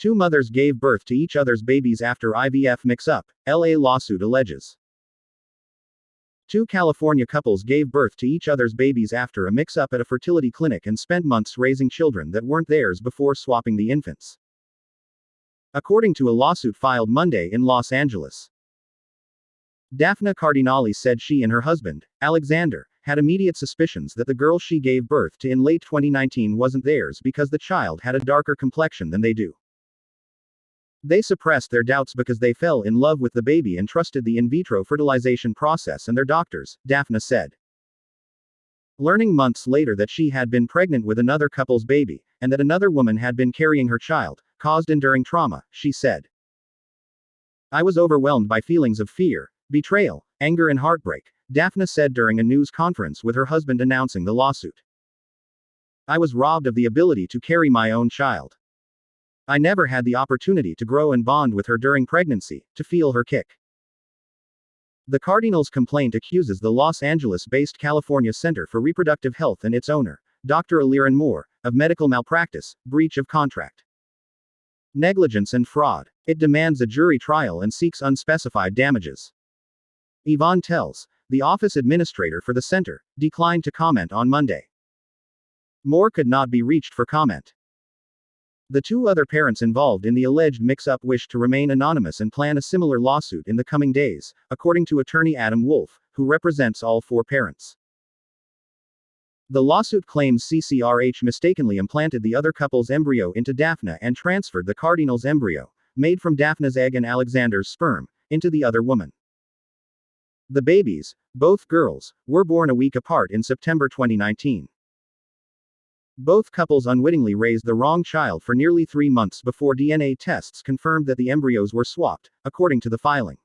Two mothers gave birth to each other's babies after IVF mix-up, LA lawsuit alleges. Two California couples gave birth to each other's babies after a mix-up at a fertility clinic and spent months raising children that weren't theirs before swapping the infants, according to a lawsuit filed Monday in Los Angeles. Daphna Cardinale said she and her husband, Alexander, had immediate suspicions that the girl she gave birth to in late 2019 wasn't theirs because the child had a darker complexion than they do. They suppressed their doubts because they fell in love with the baby and trusted the in vitro fertilization process and their doctors, Daphna said. Learning months later that she had been pregnant with another couple's baby, and that another woman had been carrying her child, caused enduring trauma, she said. I was overwhelmed by feelings of fear, betrayal, anger and heartbreak, Daphna said during a news conference with her husband announcing the lawsuit. I was robbed of the ability to carry my own child. I never had the opportunity to grow and bond with her during pregnancy, to feel her kick. The Cardinale's complaint accuses the Los Angeles-based California Center for Reproductive Health and its owner, Dr. Aliran Moore, of medical malpractice, breach of contract, negligence and fraud. It demands a jury trial and seeks unspecified damages. Yvonne Tells, the office administrator for the center, declined to comment on Monday. Moore could not be reached for comment. The two other parents involved in the alleged mix-up wish to remain anonymous and plan a similar lawsuit in the coming days, according to attorney Adam Wolf, who represents all four parents. The lawsuit claims CCRH mistakenly implanted the other couple's embryo into Daphna and transferred the Cardinale's embryo, made from Daphna's egg and Alexander's sperm, into the other woman. The babies, both girls, were born a week apart in September 2019. Both couples unwittingly raised the wrong child for nearly 3 months before DNA tests confirmed that the embryos were swapped, according to the filing.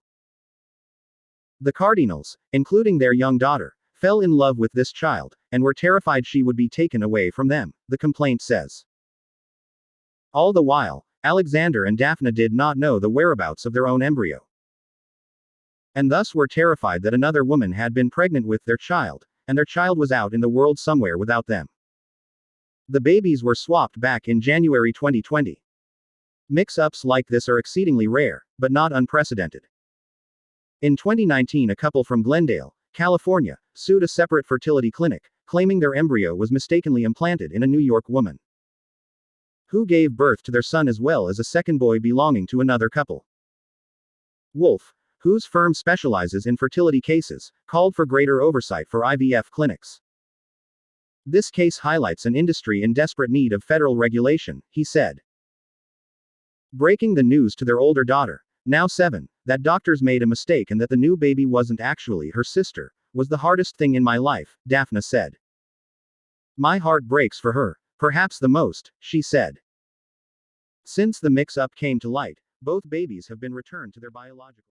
The Cardinales, including their young daughter, fell in love with this child, and were terrified she would be taken away from them, the complaint says. All the while, Alexander and Daphna did not know the whereabouts of their own embryo, and thus were terrified that another woman had been pregnant with their child, and their child was out in the world somewhere without them. The babies were swapped back in January 2020. Mix-ups like this are exceedingly rare, but not unprecedented. In 2019, a couple from Glendale, California, sued a separate fertility clinic, claiming their embryo was mistakenly implanted in a New York woman who gave birth to their son as well as a second boy belonging to another couple. Wolf, whose firm specializes in fertility cases, called for greater oversight for IVF clinics. This case highlights an industry in desperate need of federal regulation, he said. Breaking the news to their older daughter, now 7, that doctors made a mistake and that the new baby wasn't actually her sister, was the hardest thing in my life, Daphna said. My heart breaks for her, perhaps the most, she said. Since the mix-up came to light, both babies have been returned to their biological